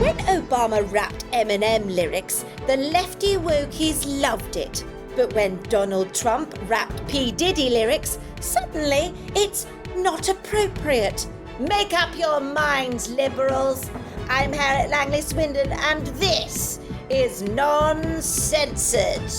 When Obama rapped Eminem lyrics, the lefty wokies loved it. But when Donald Trump rapped P. Diddy lyrics, suddenly it's not appropriate. Make up your minds, liberals. I'm Harriet Langley-Swindon, and this is Non-Censored.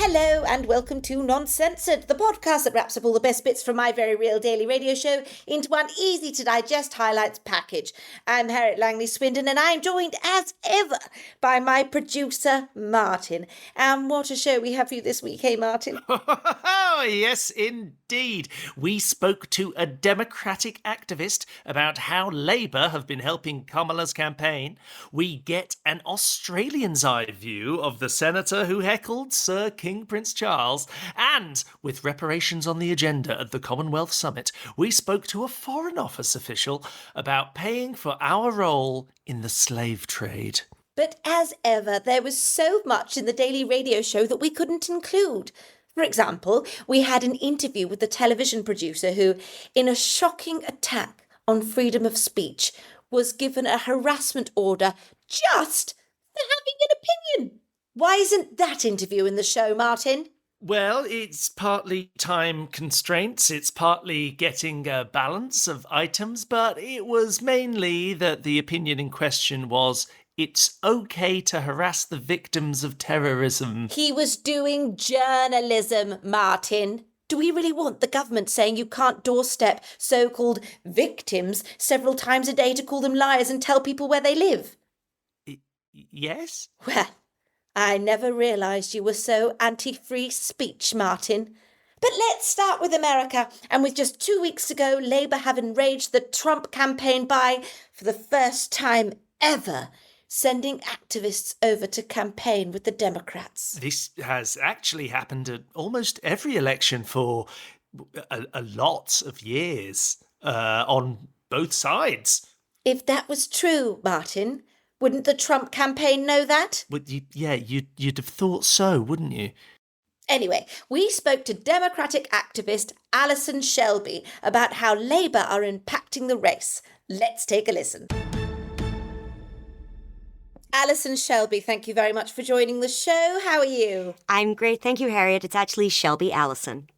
Hello and welcome to Non-Censored, the podcast that wraps up all the best bits from my very real daily radio show into one easy-to-digest highlights package. I'm Harriet Langley-Swindon and I'm joined as ever by my producer, Martin. And what a show we have for you this week, hey Martin? Oh, yes, indeed. We spoke to a Democratic activist about how Labour have been helping Kamala's campaign. We get an Australian's eye view of the senator who heckled Sir King Prince Charles, and with reparations on the agenda at the Commonwealth Summit, we spoke to a Foreign Office official about paying for our role in the slave trade. But as ever, there was so much in the daily radio show that we couldn't include. For example, we had an interview with the television producer who, in a shocking attack on freedom of speech, was given a harassment order just for having an opinion. Why isn't that interview in the show, Martin? Well, it's partly time constraints, it's partly getting a balance of items, but it was mainly that the opinion in question was it's okay to harass the victims of terrorism. He was doing journalism, Martin. Do we really want the government saying you can't doorstep so-called victims several times a day to call them liars and tell people where they live? Yes? Well, I never realised you were so anti-free speech, Martin. But let's start with America. And with just 2 weeks ago, Labour have enraged the Trump campaign by, for the first time ever, sending activists over to campaign with the Democrats. This has actually happened at almost every election for a lot of years, on both sides. If that was true, Martin, wouldn't the Trump campaign know that? You'd have thought so, wouldn't you? Anyway, we spoke to Democratic activist Allison Shelby about how Labour are impacting the race. Let's take a listen. Allison Shelby, thank you very much for joining the show. How are you? I'm great. Thank you, Harriet. It's actually Shelby Allison.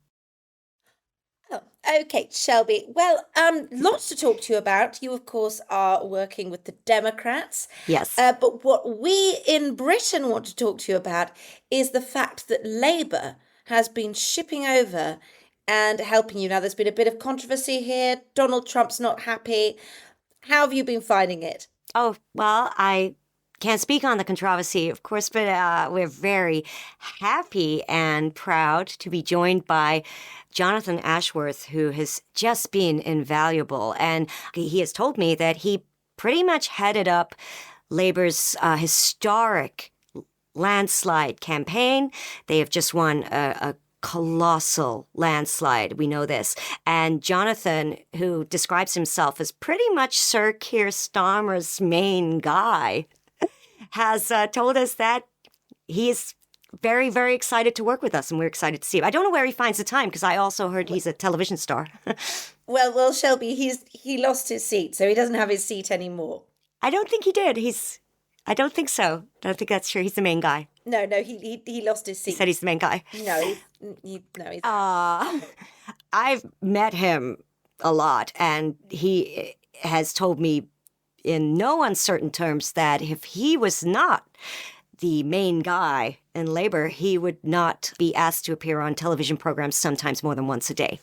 Oh, okay, Shelby. Well, lots to talk to you about. You, of course, are working with the Democrats. Yes. But what we in Britain want to talk to you about is the fact that Labour has been shipping over and helping you. Now, there's been a bit of controversy here. Donald Trump's not happy. How have you been finding it? Oh, well, I can't speak on the controversy, of course, but we're very happy and proud to be joined by Jonathan Ashworth, who has just been invaluable. And he has told me that he pretty much headed up Labour's historic landslide campaign. They have just won a colossal landslide. We know this. And Jonathan, who describes himself as pretty much Sir Keir Starmer's main guy, has told us that he is very, very excited to work with us, and we're excited to see him. I don't know where he finds the time, because I also heard he's a television star. Well, Shelby, he lost his seat, so he doesn't have his seat anymore. I don't think he did. I don't think so. I don't think that's true. He's the main guy. No, he lost his seat. He said he's the main guy. No, he's. I've met him a lot, and he has told me in no uncertain terms that if he was not the main guy in Labour, he would not be asked to appear on television programs sometimes more than once a day,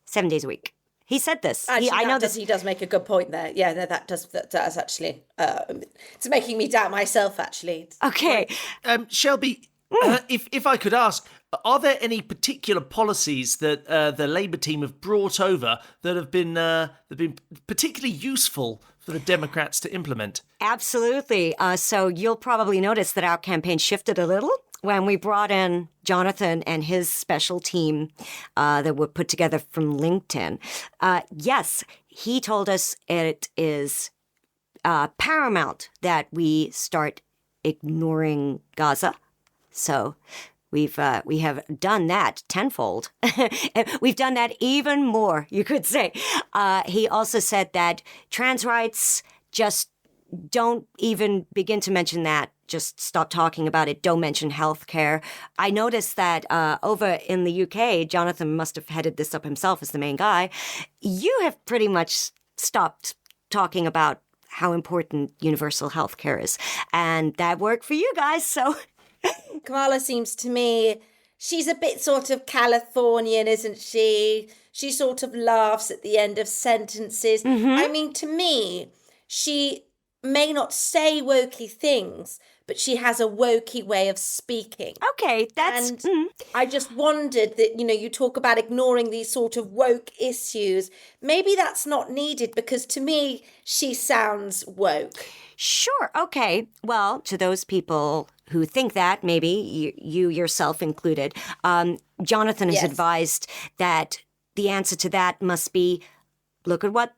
7 days a week. He said this. Actually, I know this. He does make a good point there. Yeah, no, that does actually. It's making me doubt myself, actually. Okay. Shelby, if I could ask, are there any particular policies that the Labour team have brought over that have been particularly useful for the Democrats to implement? Absolutely. So you'll probably notice that our campaign shifted a little when we brought in Jonathan and his special team that were put together from LinkedIn. Yes, he told us it is paramount that we start ignoring Gaza. So we have done that tenfold. We've done that even more, you could say. He also said that trans rights, just don't even begin to mention that. Just stop talking about it. Don't mention healthcare. I noticed that over in the UK, Jonathan must have headed this up himself as the main guy. You have pretty much stopped talking about how important universal healthcare is. And that worked for you guys, so... Kamala seems to me, she's a bit sort of Californian, isn't she? She sort of laughs at the end of sentences. I mean, to me, she may not say wokey things, but she has a wokey way of speaking. Okay, that's... And I just wondered that, you talk about ignoring these sort of woke issues. Maybe that's not needed because to me, she sounds woke. Sure, okay. Well, to those people who think that, maybe you yourself included, Jonathan has advised that the answer to that must be, look at what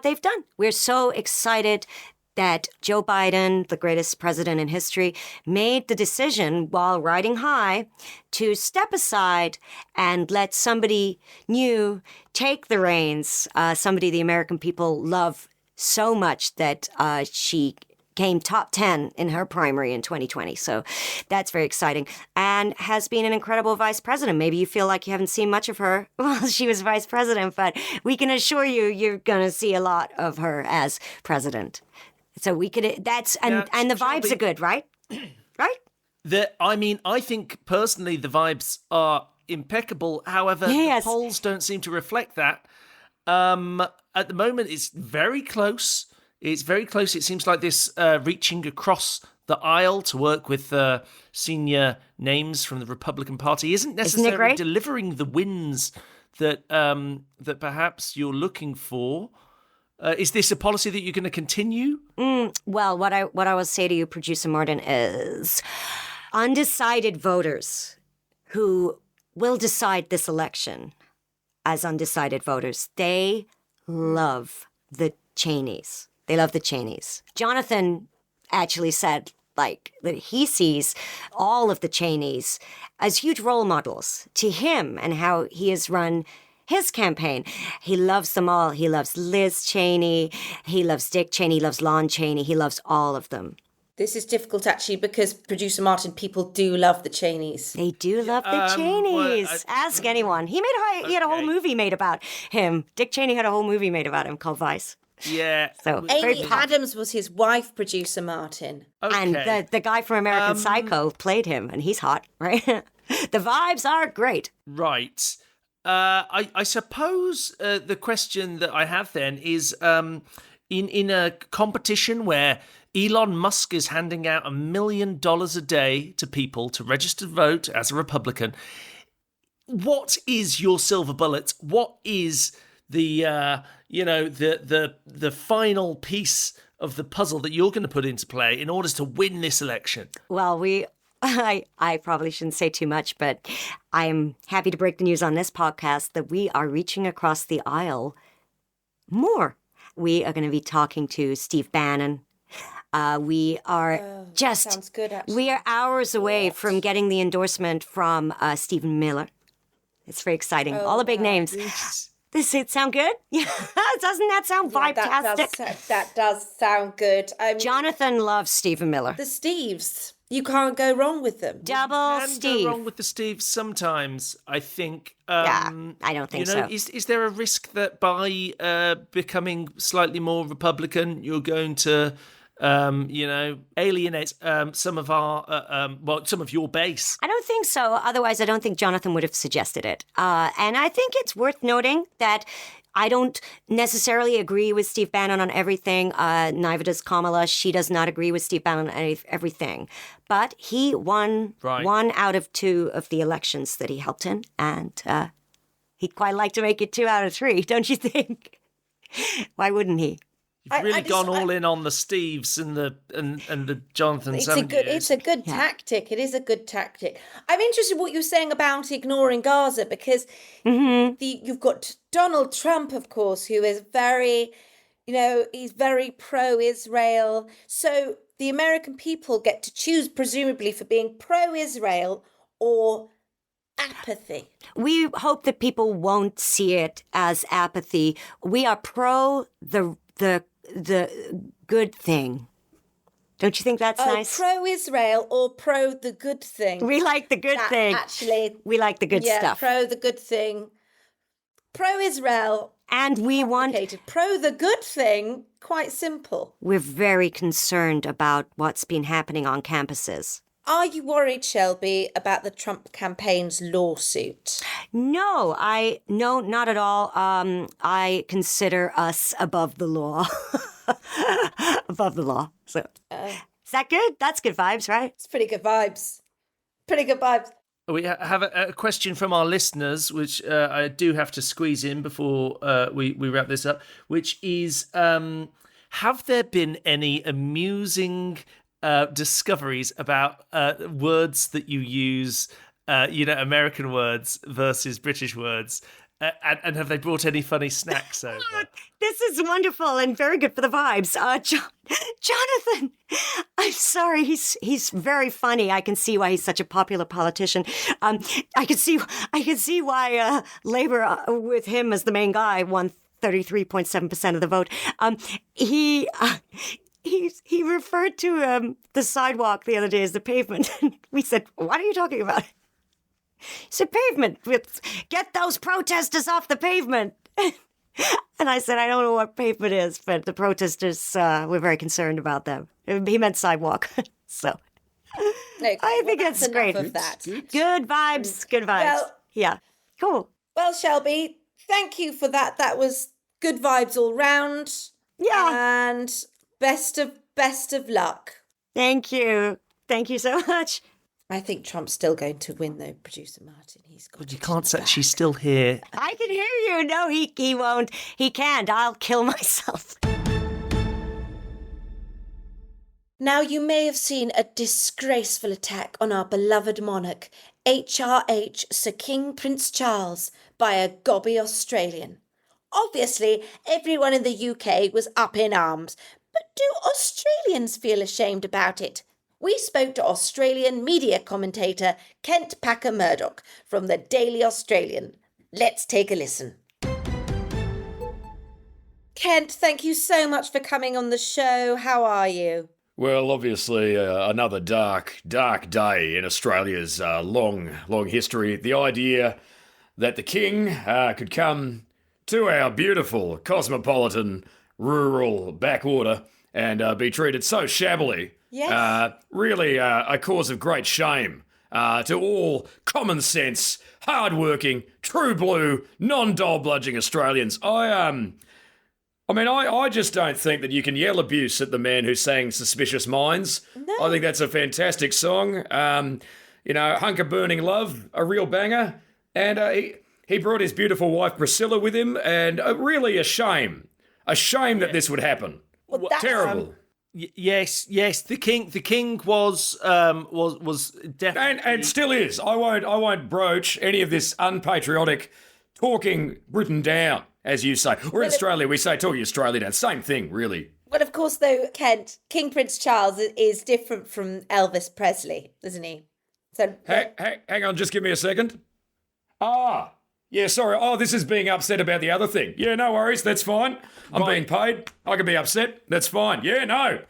they've done. We're so excited that Joe Biden, the greatest president in history, made the decision while riding high to step aside and let somebody new take the reins, somebody the American people love so much that she came top 10 in her primary in 2020. So that's very exciting and has been an incredible vice president. Maybe you feel like you haven't seen much of her while she was vice president, but we can assure you, you're going to see a lot of her as president. So we could, and the vibes are good, right? Right? I think personally the vibes are impeccable. However, the polls don't seem to reflect that. At the moment, it's very close. It's very close. It seems like this reaching across the aisle to work with senior names from the Republican Party isn't necessarily delivering the wins that that perhaps you're looking for. Is this a policy that you're going to continue? Well, what I will say to you, Producer Martin, is undecided voters who will decide this election as undecided voters, they love the Cheneys. They love the Cheneys. Jonathan actually said, that he sees all of the Cheneys as huge role models to him and how he has run his campaign. He loves them all. He loves Liz Cheney. He loves Dick Cheney. He loves Lon Cheney. He loves all of them. This is difficult, actually, because, Producer Martin, people do love the Cheneys. They do love the Cheneys. Well, Ask anyone. He had a whole movie made about him. Dick Cheney had a whole movie made about him called Vice. Yeah. So Amy Adams was his wife, Producer Martin. Okay. And the guy from American Psycho played him, and he's hot, right? The vibes are great. Right. I suppose the question that I have then is in a competition where Elon Musk is handing out $1 million a day to people to register to vote as a Republican, what is your silver bullet? What is the the final piece of the puzzle that you're going to put into play in order to win this election? Well, I probably shouldn't say too much, but I'm happy to break the news on this podcast that we are reaching across the aisle more. We are going to be talking to Steve Bannon. We are sounds good, actually. we are hours away from getting the endorsement from Stephen Miller. It's very exciting. All the big names. Does it sound good? Yeah, doesn't that sound vibe-tastic? That does sound good. I mean, Jonathan loves Stephen Miller. the Steves. You can't go wrong with them. Double Can Steve. go wrong with the Steves sometimes, I think. Yeah, I don't think so. Is there a risk that by becoming slightly more Republican, you're going to, alienate some of some of your base? I don't think so. Otherwise, I don't think Jonathan would have suggested it. And I think it's worth noting that I don't necessarily agree with Steve Bannon on everything. Neither does Kamala. She does not agree with Steve Bannon on everything. But he won one out of two of the elections that he helped in. And he'd quite like to make it 2 out of 3, don't you think? Why wouldn't he? You've really gone all in on the Steves and the Jonathans. It's a good tactic. It is a good tactic. I'm interested in what you're saying about ignoring Gaza because you've got Donald Trump, of course, who is very, he's very pro-Israel. So the American people get to choose, presumably, for being pro-Israel or apathy? We hope that people won't see it as apathy. We are pro the good thing. Don't you think that's nice? Pro-Israel or pro the good thing? We like the good thing. Actually, we like the good stuff. Pro the good thing. Pro-Israel. And we want... Pro the good thing, quite simple. We're very concerned about what's been happening on campuses. Are you worried, Shelby, about the Trump campaign's lawsuit? No, not at all. I consider us above the law. Above the law. So, is that good? That's good vibes, right? It's pretty good vibes. Pretty good vibes. We have a question from our listeners, which I do have to squeeze in before we wrap this up, which is, have there been any amusing discoveries about words that you use, American words versus British words? And have they brought any funny snacks over? This is wonderful and very good for the vibes. Jonathan, I'm sorry. He's very funny. I can see why he's such a popular politician. I can see why Labour, with him as the main guy, won 33.7% of the vote. He referred to the sidewalk the other day as the pavement. We said, "What are you talking about?" He said, "Pavement. Get those protesters off the pavement." And I said, "I don't know what pavement is, but the protesters, we're very concerned about them." He meant sidewalk. So Okay, I think it's great. Of that. Good vibes. Good vibes. Well, yeah. Cool. Well, Shelby, thank you for that. That was good vibes all round. Yeah. And best of luck. Thank you. Thank you so much. I think Trump's still going to win, though, Producer Martin. He's got. But you can't say she's still here. I can hear you. No, he won't. He can't. I'll kill myself. Now, you may have seen a disgraceful attack on our beloved monarch, HRH Sir King Prince Charles, by a gobby Australian. Obviously, everyone in the UK was up in arms, but do Australians feel ashamed about it? We spoke to Australian media commentator Kent Packer-Murdoch from the Daily Australian. Let's take a listen. Kent, thank you so much for coming on the show. How are you? Well, obviously, another dark day in Australia's long history. The idea that the King could come to our beautiful, cosmopolitan, rural backwater and be treated so shabbily. Yes. Really a cause of great shame to all common sense, hard-working, true blue, non-dole-bludging Australians. I just don't think that you can yell abuse at the man who sang Suspicious Minds. No. I think that's a fantastic song. Hunk of Burning Love, a real banger. And he brought his beautiful wife Priscilla with him, and really a shame. A shame that this would happen. Well, terrible. Yes. The king was definitely And still is. I won't broach any of this unpatriotic talking Britain down, as you say. Or in Australia, we say talking Australia down. Same thing, really. Well, of course, though, Kent, King Prince Charles is different from Elvis Presley, isn't he? So, hang on, just give me a second. Yeah, sorry. Oh, this is being upset about the other thing. Yeah, no worries. That's fine. I'm being paid. I can be upset. That's fine. Yeah, no.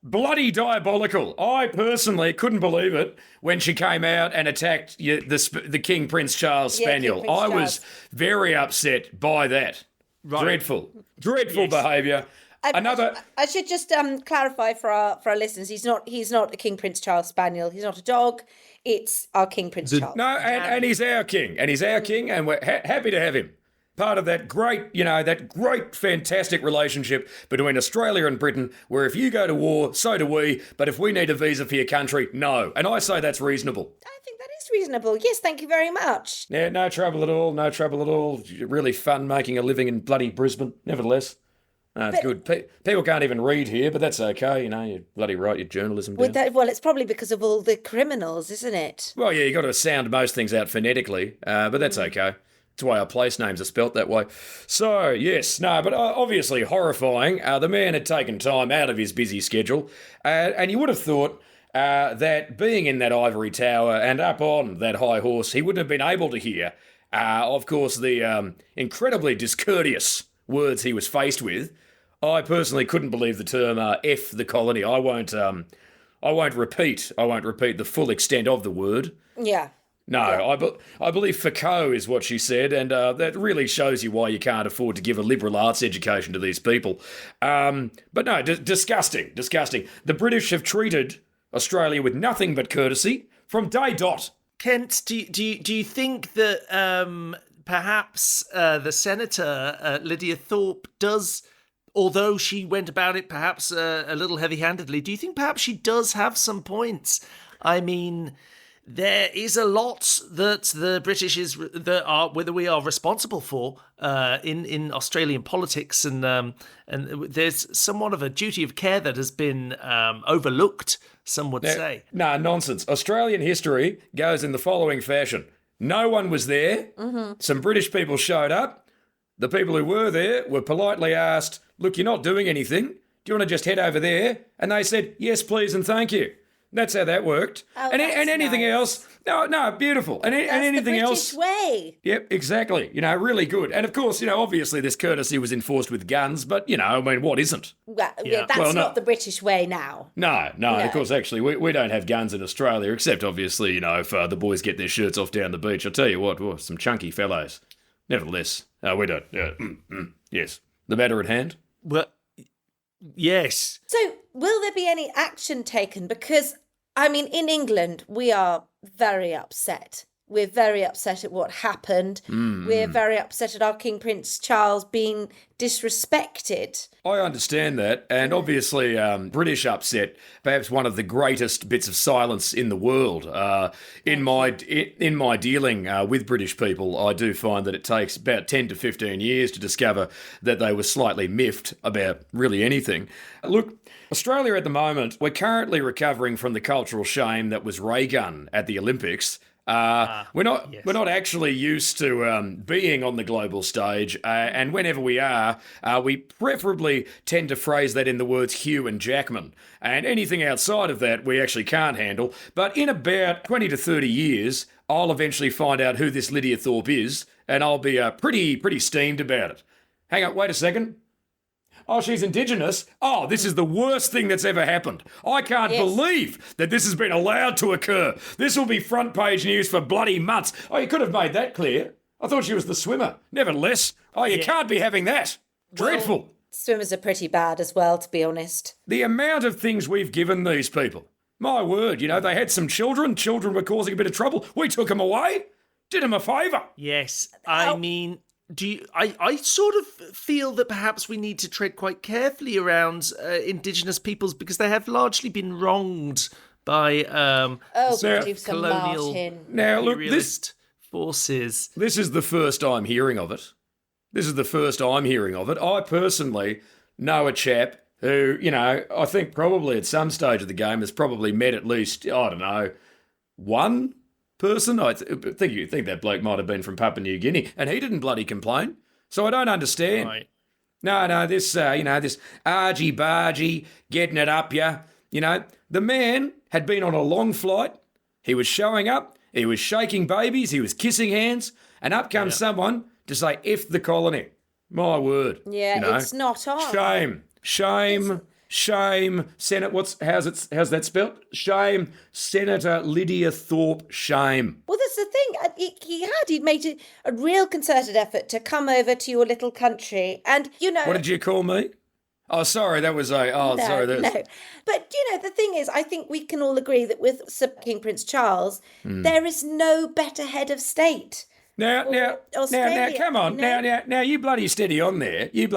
Bloody diabolical. I personally couldn't believe it when she came out and attacked the King Prince Charles Spaniel. King Prince I Charles. was very upset by that. Right. Dreadful behaviour. I should just clarify for our listeners. He's not a King Prince Charles Spaniel. He's not a dog. It's our King Prince Charles. No, and he's our king. And he's our king, and we're happy to have him. Part of that great, fantastic relationship between Australia and Britain, where if you go to war, so do we, but if we need a visa for your country, no. And I say that's reasonable. I think that is reasonable. Yes, thank you very much. Yeah, no trouble at all. Really fun making a living in bloody Brisbane, nevertheless. It's good. People can't even read here, but that's okay. You bloody write your journalism down. Well, it's probably because of all the criminals, isn't it? Well, yeah, you got to sound most things out phonetically, but that's okay. It's why our place names are spelt that way. So, yes, no, but obviously horrifying. The man had taken time out of his busy schedule, and you would have thought that being in that ivory tower and up on that high horse, he wouldn't have been able to hear, of course, the incredibly discourteous words he was faced with. I personally couldn't believe the term "F the colony." I won't repeat the full extent of the word. Yeah. No, I believe Foucault is what she said, and that really shows you why you can't afford to give a liberal arts education to these people. But no, disgusting. The British have treated Australia with nothing but courtesy from day dot. Kent, do you think that perhaps the Senator Lidia Thorpe does, although she went about it perhaps a little heavy-handedly, do you think perhaps she does have some points? I mean, there is a lot that the British whether we are responsible for in Australian politics, and there's somewhat of a duty of care that has been overlooked, some would say. No, nonsense. Australian history goes in the following fashion. No one was there. Mm-hmm. Some British people showed up. The people who were there were politely asked, "Look, you're not doing anything. Do you want to just head over there?" And they said, "Yes, please, and thank you." That's how that worked. Oh, and that's anything nice. else, no, beautiful. And anything That's the British way. Yep, exactly. Really good. And of course, obviously this courtesy was enforced with guns, but, what isn't? Well, Yeah. that's not the British way now. No. And of course, actually, we don't have guns in Australia, except obviously, if the boys get their shirts off down the beach. I'll tell you what, some chunky fellows. Nevertheless, we don't. Yes. The matter at hand? Well, yes. So, will there be any action taken? Because, in England, we are very upset. We're very upset at what happened. We're very upset at our King Prince Charles being disrespected. I understand that, and obviously British upset, perhaps one of the greatest bits of silence in the world. In my dealing with British people, I do find that it takes about 10 to 15 years to discover that they were slightly miffed about really anything. Look, Australia at the moment, we're currently recovering from the cultural shame that was ray gun at the Olympics. We're not actually used to being on the global stage, and whenever we are, we preferably tend to phrase that in the words Hugh and Jackman, and anything outside of that we actually can't handle. But in about 20 to 30 years, I'll eventually find out who this Lidia Thorpe is, and I'll be pretty steamed about it. Hang on, wait a second. Oh, she's Indigenous? Oh, this is the worst thing that's ever happened. I can't believe that this has been allowed to occur. This will be front page news for bloody months. Oh, you could have made that clear. I thought she was the swimmer. Nevertheless, you can't be having that. Dreadful. Well, swimmers are pretty bad as well, to be honest. The amount of things we've given these people. My word, they had some children. Children were causing a bit of trouble. We took them away. Did them a favour. Yes, I sort of feel that perhaps we need to tread quite carefully around Indigenous peoples because they have largely been wronged by colonial imperialist forces. This is the first I'm hearing of it. I personally know a chap who, I think probably at some stage of the game has probably met at least, I don't know, one person. I think that bloke might have been from Papua New Guinea, and he didn't bloody complain. So I don't understand. Right. No, this this argy-bargy, getting it up, the man had been on a long flight. He was showing up. He was shaking babies. He was kissing hands. And up comes someone to say, F the colony. My word. Yeah, it's not on. Shame, how's that spelt? Shame, Senator Lidia Thorpe, shame. Well, that's the thing. He'd made a real concerted effort to come over to your little country, and What did you call me? Oh, sorry, that was a. Oh, no, sorry, no. But the thing is, I think we can all agree that with Sir King Prince Charles, there is no better head of state. Now, come on. Now, you bloody steady on there. You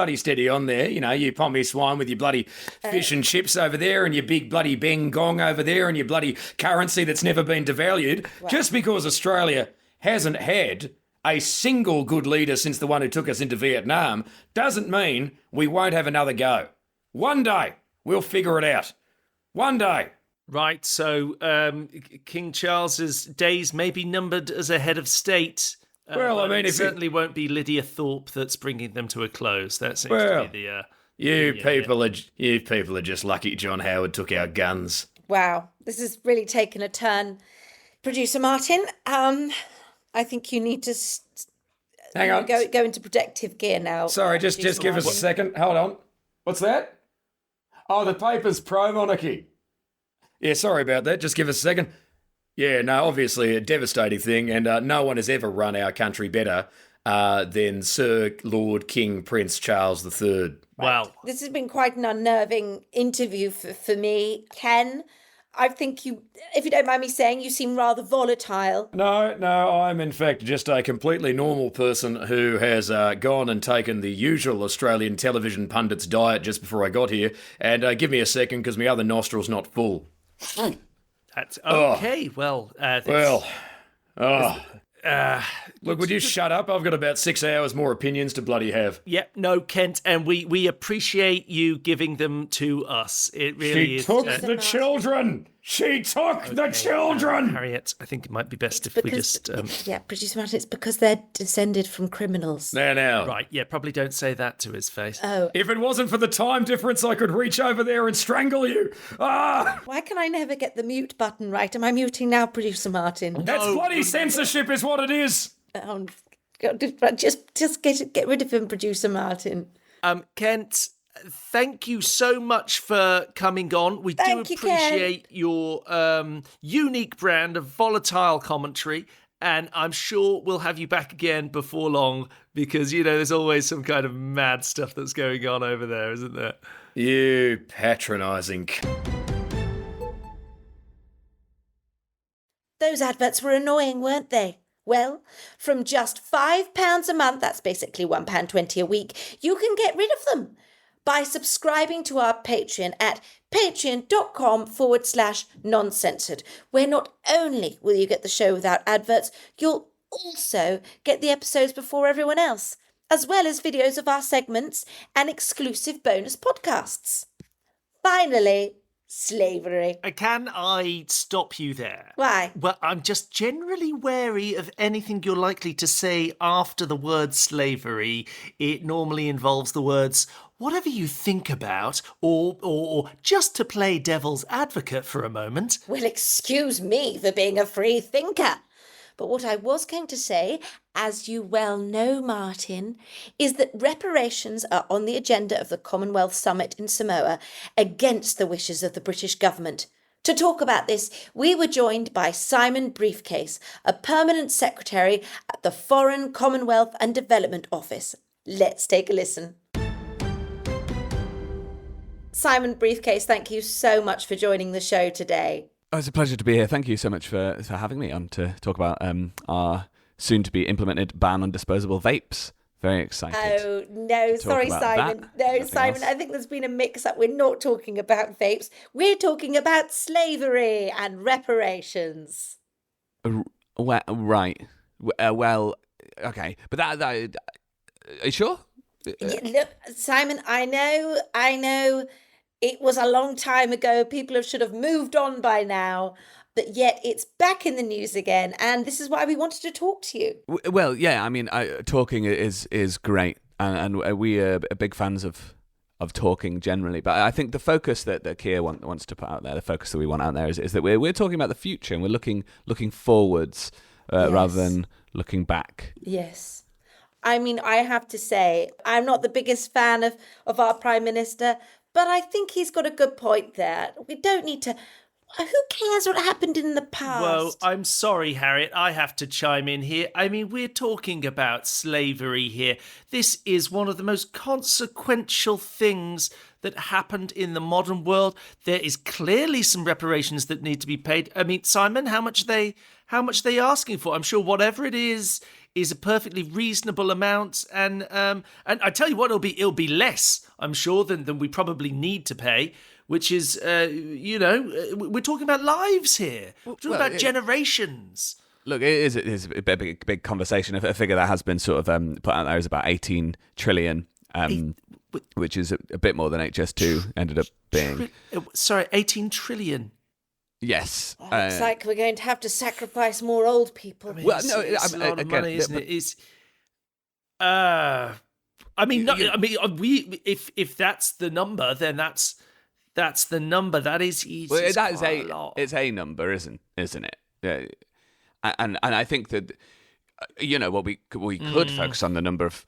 pommy swine with your bloody fish and chips over there and your big bloody beng gong over there and your bloody currency that's never been devalued. Right. Just because Australia hasn't had a single good leader since the one who took us into Vietnam doesn't mean we won't have another go. One day, we'll figure it out. One day. Right, so King Charles's days may be numbered as a head of state. Well, it certainly won't be Lidia Thorpe that's bringing them to a close. That seems to be the. You people are just lucky John Howard took our guns. Wow, this has really taken a turn. Producer Martin, I think you need to Hang on. go into protective gear now. Sorry, just give us a second. Hold on. What's that? Oh, the paper's pro-monarchy. Yeah, sorry about that. Just give us a second. Yeah, no, obviously a devastating thing, and no one has ever run our country better than Sir Lord King Prince Charles III. Wow. This has been quite an unnerving interview for me. Ken, I think you, if you don't mind me saying, you seem rather volatile. No, I'm in fact just a completely normal person who has gone and taken the usual Australian television pundit's diet just before I got here, and give me a second because my other nostril's not full. That's okay. Well, Look, would you shut up? I've got about 6 hours more opinions to bloody have. Yep, no, Kent, and we appreciate you giving them to us. It really is. She took the children! She took the children! Harriet, I think it might be best if we just... Yeah, Producer Martin, it's because they're descended from criminals. Now. Right, yeah, probably don't say that to his face. Oh. If it wasn't for the time difference, I could reach over there and strangle you. Ah! Why can I never get the mute button right? Am I muting now, Producer Martin? That's bloody censorship is what it is. Just get rid of him, Producer Martin. Kent, thank you so much for coming on. We Thank do you, Ken. appreciate your unique brand of volatile commentary, and I'm sure we'll have you back again before long because, there's always some kind of mad stuff that's going on over there, isn't there? You patronising... Those adverts were annoying, weren't they? Well, from just £5 a month, that's basically £1.20 a week, you can get rid of them by subscribing to our Patreon at patreon.com/noncensored, where not only will you get the show without adverts, you'll also get the episodes before everyone else, as well as videos of our segments and exclusive bonus podcasts. Finally, slavery. Can I stop you there? Why? Well, I'm just generally wary of anything you're likely to say after the word slavery. It normally involves the words whatever you think about, or just to play devil's advocate for a moment. Well, excuse me for being a free thinker. But what I was going to say, as you well know, Martin, is that reparations are on the agenda of the Commonwealth Summit in Samoa against the wishes of the British government. To talk about this, we were joined by Simon Briefcase, a permanent secretary at the Foreign, Commonwealth and Development Office. Let's take a listen. Simon Briefcase, thank you so much for joining the show today. Oh, it's a pleasure to be here. Thank you so much for having me on to talk about our soon-to-be implemented ban on disposable vapes. Very excited. Oh, no, sorry, Simon. No, Simon, I think there's been a mix-up. We're not talking about vapes. We're talking about slavery and reparations. Right. Well, okay. But that are you sure? Yeah, look, Simon, I know it was a long time ago. People should have moved on by now. But yet it's back in the news again. And this is why we wanted to talk to you. Well, yeah, I mean, talking is great. And we are big fans of talking generally. But I think the focus that Keir wants to put out there, the focus that we want out there is that we're talking about the future and we're looking forwards Yes. rather than looking back. Yes. I mean, I have to say, I'm not the biggest fan of our Prime Minister, but I think he's got a good point there. We don't need to... Who cares what happened in the past? Well, I'm sorry, Harriet, I have to chime in here. I mean, we're talking about slavery here. This is one of the most consequential things that happened in the modern world. There is clearly some reparations that need to be paid. I mean, Simon, how much are they asking for? I'm sure whatever it is a perfectly reasonable amount, and I tell you what, it'll be less, I'm sure, than we probably need to pay. Which is, we're talking about lives here. We're talking about generations. Look, it is a big conversation. A figure that has been sort of put out there is about 18 trillion, which is a bit more than HS2 ended up being. 18 trillion. Yes. Looks like we're going to have to sacrifice more old people. I mean, it's a lot of money, isn't it? If that's the number, then That's the number. That is easy. Well, that is a lot. it's a number, isn't it? Yeah. And I think that what we could focus on the number of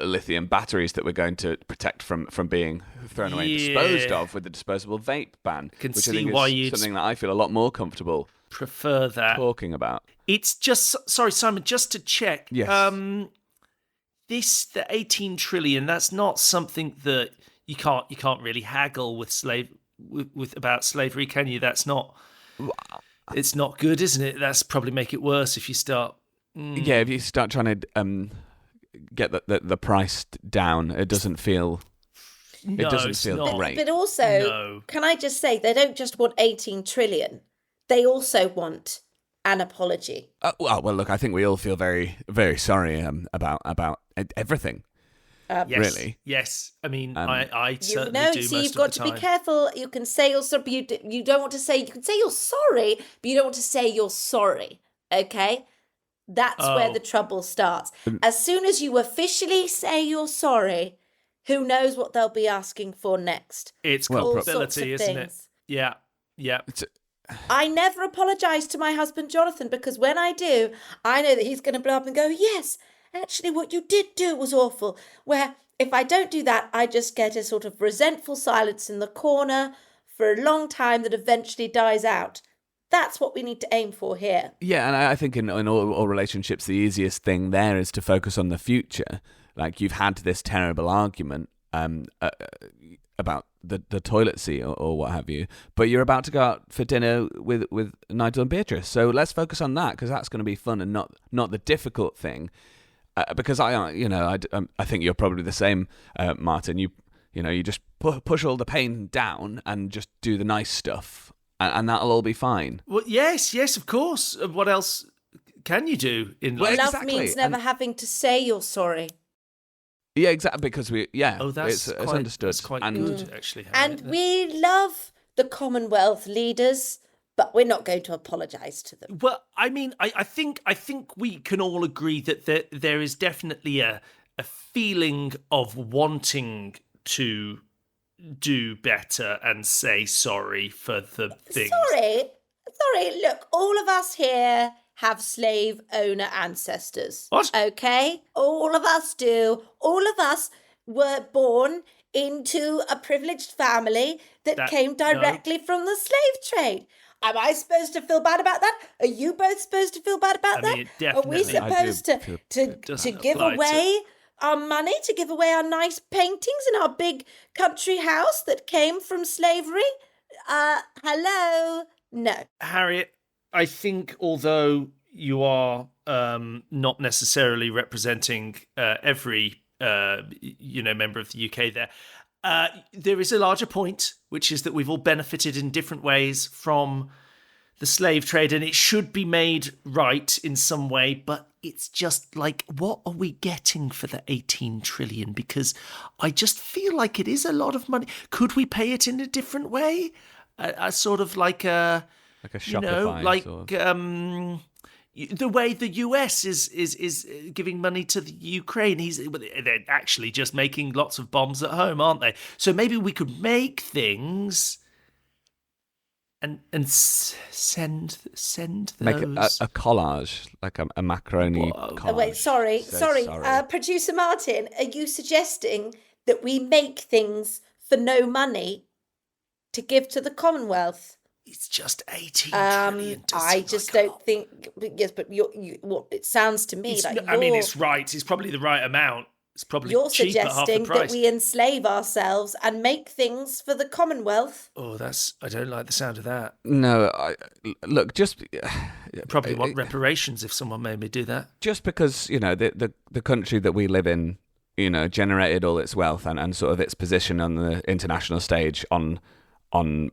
lithium batteries that we're going to protect from being thrown away and disposed of with the disposable vape ban, which I think is something that I feel a lot more comfortable prefer that talking about. It's just sorry, Simon, just to check. Yes. The 18 trillion. That's not something that you can't really haggle with about slavery, can you? That's not. It's not good, isn't it? That's probably make it worse if you start. Yeah, if you start trying to get the price down, it doesn't feel. No, it doesn't feel great. But also, Can I just say, they don't just want 18 trillion. They also want an apology. Well, look, I think we all feel very, very sorry about everything. Yes, really? Yes. I mean, I certainly do so most you've got to be careful. You can say you're sorry, but you don't want to say. You can say you're sorry, but you don't want to say you're sorry. Okay, that's where the trouble starts. As soon as you officially say you're sorry, who knows what they'll be asking for next? It's All culpability, sorts of isn't it? things. Yeah. I never apologise to my husband Jonathan, because when I do, I know that he's going to blow up and go, yes, actually what you did do was awful. Where if I don't do that, I just get a sort of resentful silence in the corner for a long time that eventually dies out. That's what we need to aim for here. Yeah, and I think in all relationships, the easiest thing there is to focus on the future. Like, you've had this terrible argument about the toilet seat or what have you, but you're about to go out for dinner with Nigel and Beatrice. So let's focus on that, because that's going to be fun and not the difficult thing. Because I think you're probably the same, Martin. You just push all the pain down and just do the nice stuff, and that'll all be fine. Well, yes, of course. What else can you do in life? Love means never having to say you're sorry. Yeah, exactly. Because it's understood. That's quite good, actually. Harriet. And we love the Commonwealth leaders, but we're not going to apologise to them. Well, I mean, I think we can all agree that there is definitely a feeling of wanting to do better and say sorry for the things. Sorry. Look, all of us here have slave owner ancestors. What? Okay? All of us do. All of us were born into a privileged family that came directly from the slave trade. Am I supposed to feel bad about that? Are you both supposed to feel bad about that? Are we supposed to give away our money, to give away our nice paintings in our big country house that came from slavery? Hello? No. Harriet, I think although you are not necessarily representing every member of the UK there is a larger point, which is that we've all benefited in different ways from the slave trade, and it should be made right in some way, but it's just like, what are we getting for the 18 trillion? Because I just feel like it is a lot of money. Could we pay it in a different way? A sort of like a Shopify, the way the US is giving money to the Ukraine. They're actually just making lots of bombs at home, aren't they? So maybe we could make things and send those. Make a collage, like a macaroni collage. Wait, sorry. Producer Martin, are you suggesting that we make things for no money to give to the Commonwealth? It's just 18 trillion. I just don't think. Yes, but what it sounds to me like. I mean, it's right. It's probably the right amount. It's probably you're cheap at half the suggesting price. that we enslave ourselves and make things for the Commonwealth. Oh, I don't like the sound of that. No, look, just probably want reparations if someone made me do that. Just because the country that we live in, generated all its wealth and sort of its position on the international stage on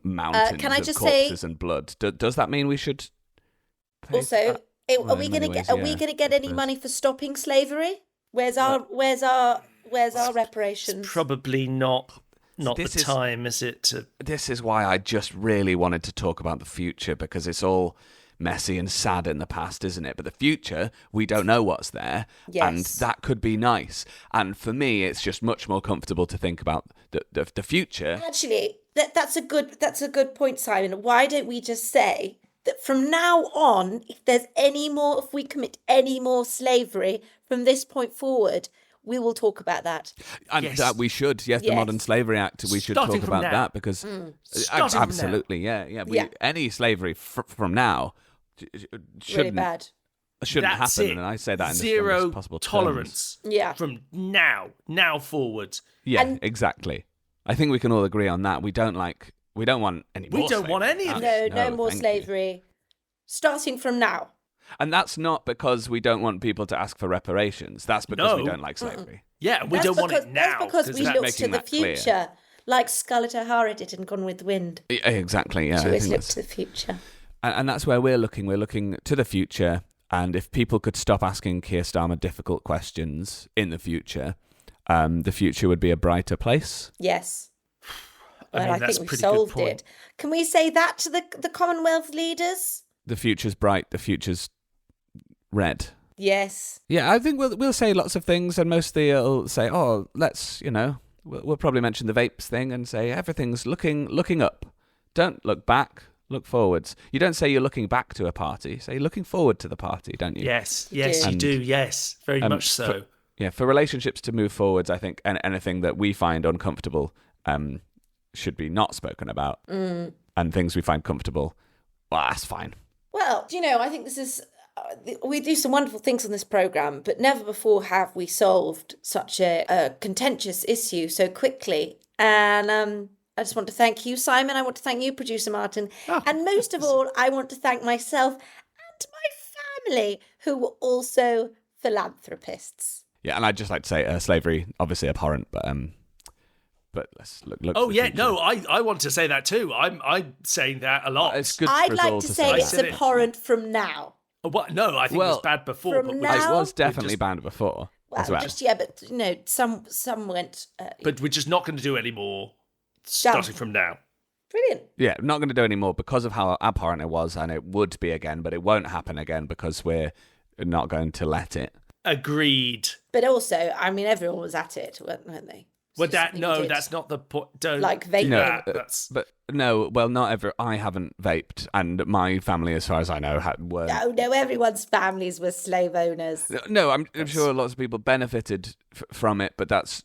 mountains of corpses and blood. Does that mean we should? Also, are we going to get any money for stopping slavery? Where's our reparations? It's probably not the time, is it? This is why I just really wanted to talk about the future, because it's all messy and sad in the past, isn't it? But the future, we don't know what's there. Yes. And that could be nice. And for me, it's just much more comfortable to think about the future. Actually, that's a good point, Simon. Why don't we just say that from now on, if we commit any more slavery from this point forward, we will talk about that. And Yes. that we should, yes, the Yes. Modern Slavery Act, we should Starting talk from about now. that because Starting from absolutely, yeah. Yeah. Any slavery from now Really shouldn't bad. That's happen, it. and I say that in the Zero strongest possible terms. tolerance. Yeah. From now forward. Yeah, And- exactly. I think we can all agree on that. We don't want any more. We don't want slavery. any of No more thank you. slavery. Starting from now. And that's not because we don't want people to ask for reparations. That's because we No. don't like slavery. Yeah, we That's don't want because- it now. That's because 'cause we that looked making to the that clear? future, like Scarlett O'Hara did in Gone with the Wind. Exactly. Yeah, She I always think looked that's, to the future. and that's where we're looking. We're looking to the future. And if people could stop asking Keir Starmer difficult questions in the future would be a brighter place. Yes. I Well, mean, I that's think a we pretty good solved point. it. Can we say that to the Commonwealth leaders? The future's bright. The future's red. Yes. Yeah, I think we'll say lots of things, and mostly it'll say, "Oh, let's we'll probably mention the vapes thing and say everything's looking up. Don't look back, look forwards. You don't say you're looking back to a party. Say you're looking forward to the party, don't you? Yes, do. you And, do. Yes, very much so. For relationships to move forwards, I think anything that we find uncomfortable should be not spoken about, and things we find comfortable, well, that's fine. Well, I think this is... we do some wonderful things on this programme, but never before have we solved such a contentious issue so quickly. And I just want to thank you, Simon. I want to thank you, Producer Martin. And most of all, I want to thank myself and my family, who were also philanthropists. Yeah, and I'd just like to say slavery, obviously abhorrent, but let's look. Oh to the yeah, future. no, I want to say that too. I'm saying that a lot. It's good for I'd us like all to to say it's that. abhorrent from now. What? No, I think it Well, was bad before. from But, now- It was We've definitely just- banned before Well, as well. but some went. but we're just not going to do any more starting from now. Brilliant. Yeah, not going to do any more because of how abhorrent it was, and it would be again, but it won't happen again because we're not going to let it. Agreed. But also, I mean, everyone was at it, weren't they? It's Well, just something you did. that's not the point. Don't Like do vaping. that. No, That's But no, well, not ever. I haven't vaped, and my family, as far as I know, were. No, everyone's families were slave owners. No, I'm sure lots of people benefited from it, but that's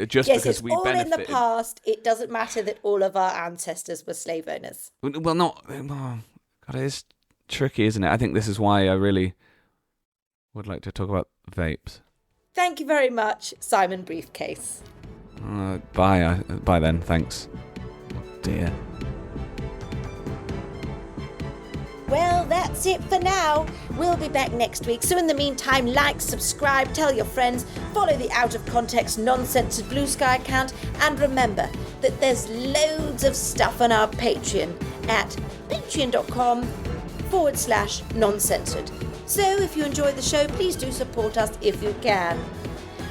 just Yes, because it's we all in benefited. the past. It doesn't matter that all of our ancestors were slave owners. Well, not. Oh, God, it is tricky, isn't it? I think this is why I really would like to talk about vapes. Thank you very much, Simon Briefcase. Bye then. Thanks. Oh, dear. Well, that's it for now. We'll be back next week. So in the meantime, like, subscribe, tell your friends, follow the Out of Context Non-Censored Blue Sky account, and remember that there's loads of stuff on our Patreon at patreon.com/noncensored. So if you enjoy the show, please do support us if you can.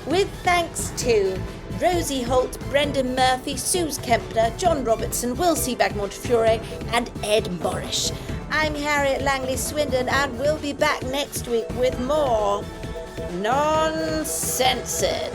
With thanks to Rosie Holt, Brendan Murphy, Suze Kempner, John Robertson, Will Seaback-Montefiore, and Ed Morrish. I'm Harriet Langley-Swindon, and we'll be back next week with more Non-Censored.